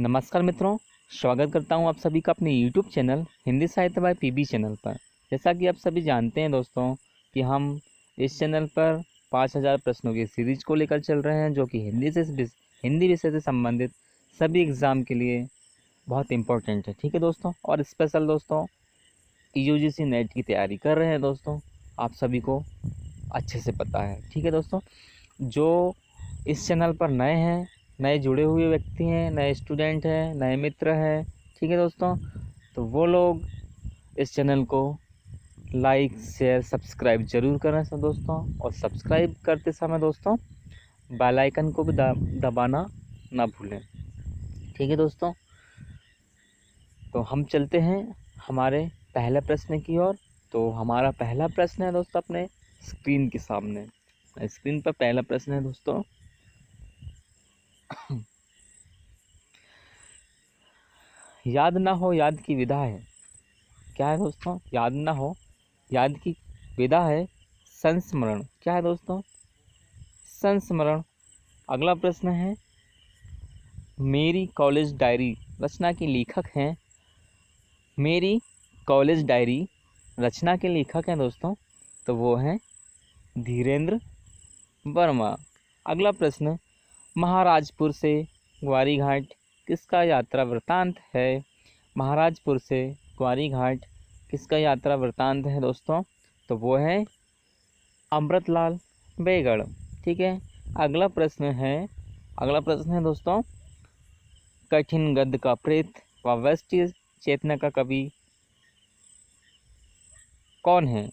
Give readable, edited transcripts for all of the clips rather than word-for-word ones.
नमस्कार मित्रों, स्वागत करता हूं आप सभी का अपने YouTube चैनल हिंदी साहित्य बाय पीबी चैनल पर। जैसा कि आप सभी जानते हैं दोस्तों कि हम इस चैनल पर 5000 प्रश्नों की सीरीज को लेकर चल रहे हैं, जो कि हिंदी विषय से संबंधित सभी एग्ज़ाम के लिए बहुत इम्पोर्टेंट है। ठीक है दोस्तों, और स्पेशल दोस्तों UGC नेट की तैयारी कर रहे हैं दोस्तों, आप सभी को अच्छे से पता है। ठीक है दोस्तों, जो इस चैनल पर नए हैं, नए जुड़े हुए व्यक्ति हैं, नए स्टूडेंट हैं, नए मित्र हैं, ठीक है दोस्तों, तो वो लोग इस चैनल को लाइक शेयर सब्सक्राइब जरूर करें दोस्तों। और सब्सक्राइब करते समय दोस्तों बेल आइकन को भी दबाना ना भूलें। ठीक है दोस्तों, तो हम चलते हैं हमारे पहले प्रश्न की ओर। तो हमारा पहला प्रश्न है दोस्तों अपने स्क्रीन के सामने। स्क्रीन पर पहला प्रश्न है दोस्तों, याद ना हो याद की विधा है। क्या है दोस्तों? याद ना हो याद की विधा है संस्मरण। क्या है दोस्तों? संस्मरण। अगला प्रश्न है, मेरी कॉलेज डायरी रचना के लेखक हैं। मेरी कॉलेज डायरी रचना के लेखक हैं दोस्तों, तो वो हैं धीरेन्द्र वर्मा। अगला प्रश्न, महाराजपुर से ग्वारी घाट किसका यात्रा वृत्तांत है। महाराजपुर से ग्वारी घाट किसका यात्रा वृत्तांत है दोस्तों, तो वो है अमृतलाल बेगड़। ठीक है। अगला प्रश्न है दोस्तों, कठिन गद्य का प्रेत व वैष्णव चेतना का कवि कौन है।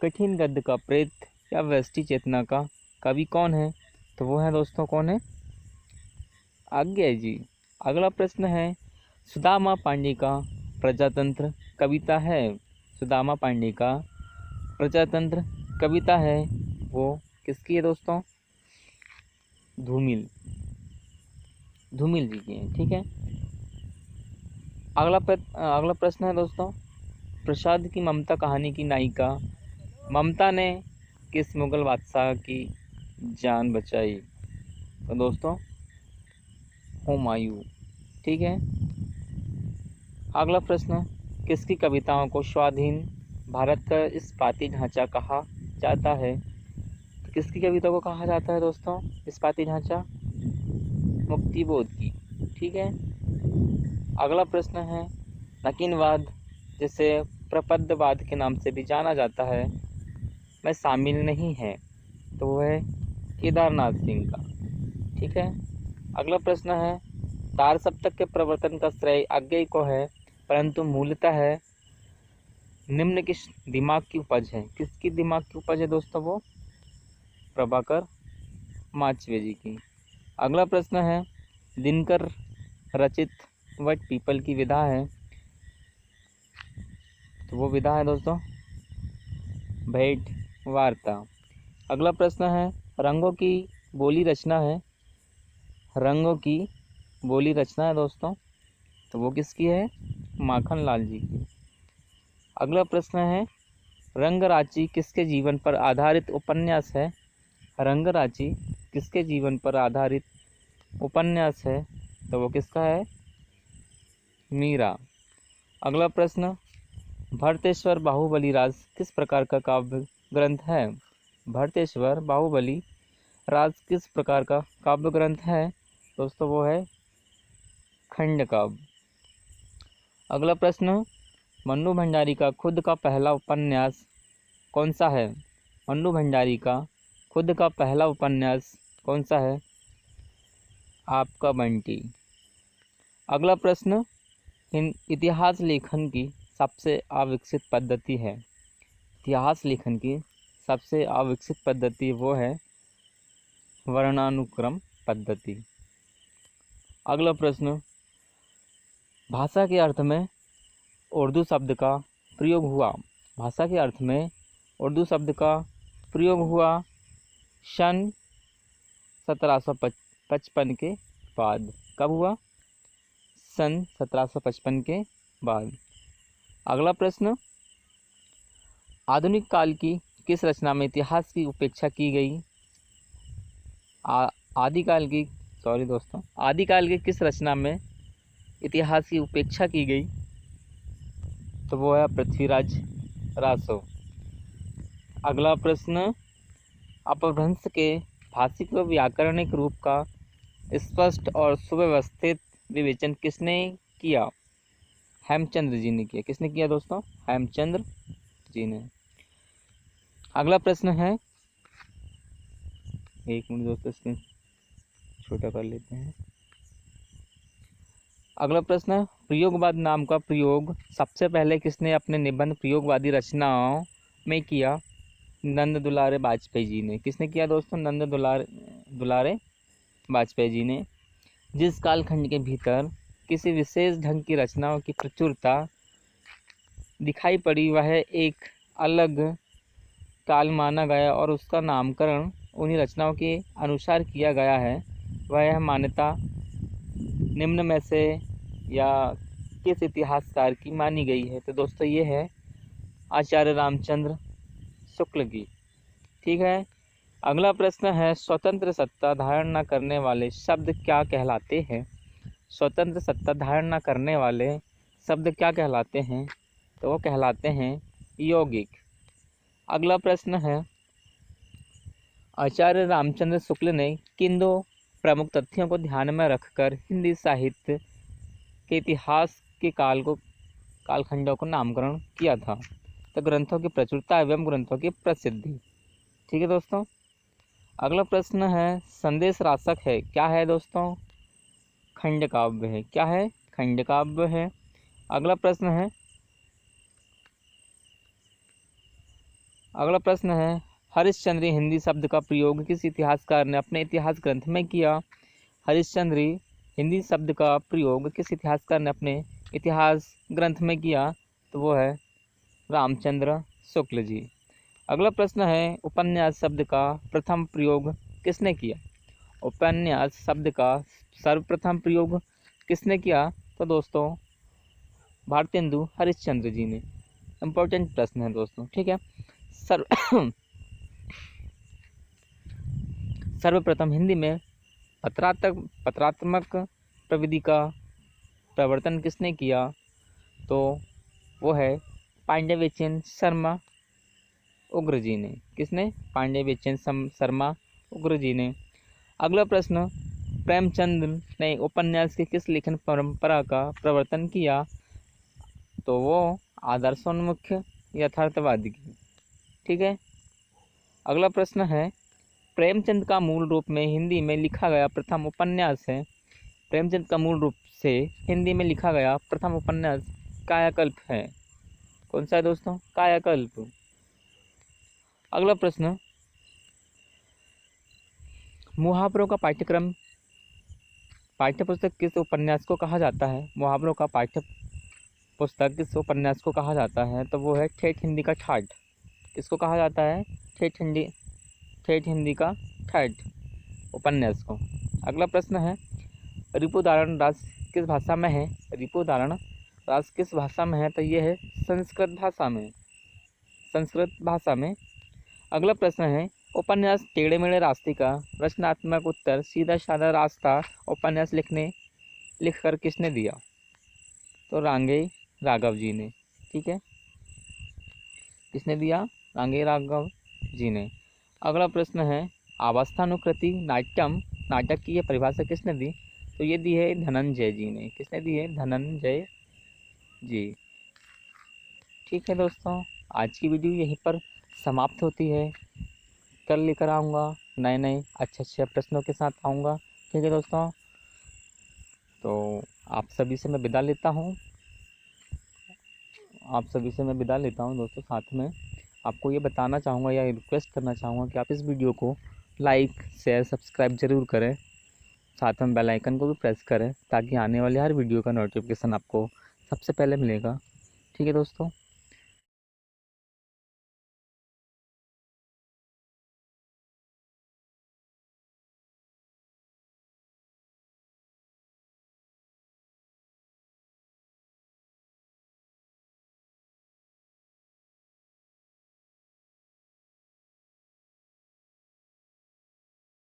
कठिन गद्य का प्रेत या वैष्णव चेतना का कवि कौन है, तो वो है दोस्तों, कौन है? आज्ञा जी। अगला प्रश्न है, सुदामा पांडे का प्रजातंत्र कविता है। सुदामा पांडे का प्रजातंत्र कविता है, वो किसकी है दोस्तों? धूमिल जी की है। ठीक है। अगला प्रश्न है दोस्तों, प्रसाद की ममता कहानी की नायिका ममता ने किस मुगल बादशाह की जान बचाई, तो दोस्तों हुमायूं। ठीक है। अगला प्रश्न, किसकी कविताओं को स्वाधीन भारत का इस्पाती ढांचा कहा जाता है। तो किसकी कविता को कहा जाता है दोस्तों इस्पाती ढांचा? मुक्तिबोध की। ठीक है। अगला प्रश्न है, नकीनवाद जिसे प्रपद्यवाद के नाम से भी जाना जाता है में शामिल नहीं है, तो वो है केदारनाथ सिंह का। ठीक है। अगला प्रश्न है, तार सप्तक के प्रवर्तन का श्रेय अज्ञेय को है, परंतु मूलतः है निम्न किस दिमाग की उपज है। किसकी दिमाग की उपज है दोस्तों? वो प्रभाकर माचवे जी की। अगला प्रश्न है, दिनकर रचित व्हाइट पीपल की विधा है, तो वो विधा है दोस्तों भेंट वार्ता। अगला प्रश्न है, रंगों की बोली रचना है। रंगों की बोली रचना है दोस्तों, तो वो किसकी है? माखन लाल जी की। अगला प्रश्न है, रंगराची किसके जीवन पर आधारित उपन्यास है। रंगराची किसके जीवन पर आधारित उपन्यास है, तो वो किसका है? मीरा। अगला प्रश्न, भरतेश्वर बाहुबली राज किस प्रकार का काव्य ग्रंथ है। भरतेश्वर बाहुबली राज किस प्रकार का काव्य ग्रंथ है दोस्तों? वो है खंड काव्य। अगला प्रश्न, मन्नू भंडारी का खुद का पहला उपन्यास कौन सा है। मन्नू भंडारी का खुद का पहला उपन्यास कौन सा है? आपका बंटी। अगला प्रश्न, इतिहास लेखन की सबसे अविकसित पद्धति है। इतिहास लेखन की सबसे अविकसित पद्धति वो है वर्णानुक्रम पद्धति। अगला प्रश्न, भाषा के अर्थ में उर्दू शब्द का प्रयोग हुआ। भाषा के अर्थ में उर्दू शब्द का प्रयोग हुआ सन 1755 के बाद। कब हुआ? सन 1755 के बाद। अगला प्रश्न, आधुनिक काल की किस रचना में इतिहास की उपेक्षा की गई। आदिकाल की सॉरी दोस्तों, आदिकाल के किस रचना में इतिहास की उपेक्षा की गई? तो वो है पृथ्वीराज रासो। अगला प्रश्न, अपभ्रंश के भाषिक व व्याकरणिक रूप का स्पष्ट और सुव्यवस्थित विवेचन किसने किया? हेमचंद्र जी ने किया। किसने किया दोस्तों? हेमचंद्र जी ने। अगला प्रश्न है, एक मिनट दोस्तों इसमें छोटा कर लेते हैं। अगला प्रश्न है, प्रयोगवाद नाम का प्रयोग सबसे पहले किसने अपने निबंध प्रयोगवादी रचनाओं में किया? नंद दुलारे वाजपेयी जी ने। किसने किया दोस्तों? नंद दुलारे वाजपेयी जी ने। जिस कालखंड के भीतर किसी विशेष ढंग की रचनाओं की प्रचुरता दिखाई पड़ी वह एक अलग काल माना गया और उसका नामकरण उन्हीं रचनाओं के अनुसार किया गया है, वह मान्यता निम्न में से या किस इतिहासकार की मानी गई है? तो दोस्तों ये है आचार्य रामचंद्र शुक्ल की। ठीक है। अगला प्रश्न है, स्वतंत्र सत्ता धारण न करने वाले शब्द क्या कहलाते हैं? स्वतंत्र सत्ता धारण न करने वाले शब्द क्या कहलाते हैं? तो वो कहलाते हैं यौगिक। अगला प्रश्न है, आचार्य रामचंद्र शुक्ल ने किन दो प्रमुख तथ्यों को ध्यान में रखकर हिंदी साहित्य के इतिहास के कालखंडों को नामकरण किया था? तो ग्रंथों की प्रचुरता एवं ग्रंथों की प्रसिद्धि। ठीक है दोस्तों। अगला प्रश्न है, संदेश राशक है क्या है दोस्तों? खंड काव्य है। क्या है? खंड काव्य है। अगला प्रश्न है, हरिश्चंद्री हिंदी शब्द का प्रयोग किस इतिहासकार ने अपने इतिहास ग्रंथ में किया? हरिश्चंद्री हिंदी शब्द का प्रयोग किस इतिहासकार ने अपने इतिहास ग्रंथ में किया? तो वो है रामचंद्र शुक्ल जी। अगला प्रश्न है, उपन्यास शब्द का प्रथम प्रयोग किसने किया? उपन्यास शब्द का सर्वप्रथम प्रयोग किसने किया? तो दोस्तों भारतेंदु हरिश्चंद्र जी ने। इम्पोर्टेंट प्रश्न है दोस्तों। ठीक है। सर्वप्रथम हिंदी में पत्रात्मक प्रविधि का प्रवर्तन किसने किया? तो वो है पांड्यवचन शर्मा उग्र जी ने। किसने? पांड्यवचन शर्मा उग्र जी ने। अगला प्रश्न, प्रेमचंद ने उपन्यास की किस लेखन परंपरा का प्रवर्तन किया? तो वो आदर्शोन्मुख यथार्थवादी की। ठीक है। अगला प्रश्न है, प्रेमचंद का मूल रूप में हिंदी में लिखा गया प्रथम उपन्यास है। प्रेमचंद का मूल रूप से हिंदी में लिखा गया प्रथम उपन्यास कायाकल्प है। कौन सा है दोस्तों? कायाकल्प। अगला प्रश्न, मुहावरों का पाठ्यपुस्तक किस उपन्यास को कहा जाता है? मुहावरों का पाठ्यपुस्तक किस उपन्यास को कहा जाता है? तो वो है ठेठ हिंदी का ठाठ। किसको कहा जाता है? ठेठ हिंदी का ठाठ उपन्यास को। अगला प्रश्न है, रिपुदारण रास किस भाषा में है? रिपुदारण रास किस भाषा में है? तो ये है संस्कृत भाषा में। अगला प्रश्न है, उपन्यास टेढ़े मेढ़े रास्ते का रचनात्मक उत्तर सीधा साधा रास्ता उपन्यास लिखकर किसने दिया? तो रांगे राघव जी ने। ठीक है। किसने दिया? रांगे राघव जी ने। अगला प्रश्न है, अवस्थानुकृति नाटक की यह परिभाषा किसने दी? तो ये दी है धनंजय जी ने। किसने दी है? धनंजय जी। ठीक है दोस्तों, आज की वीडियो यहीं पर समाप्त होती है। कल लेकर आऊँगा नए अच्छे प्रश्नों के साथ आऊँगा। ठीक है दोस्तों, तो आप सभी से मैं विदा लेता हूँ दोस्तों। साथ में आपको ये बताना चाहूँगा या रिक्वेस्ट करना चाहूँगा कि आप इस वीडियो को लाइक शेयर सब्सक्राइब ज़रूर करें। साथ में बेल आइकन को भी प्रेस करें ताकि आने वाले हर वीडियो का नोटिफिकेशन आपको सबसे पहले मिलेगा। ठीक है दोस्तों।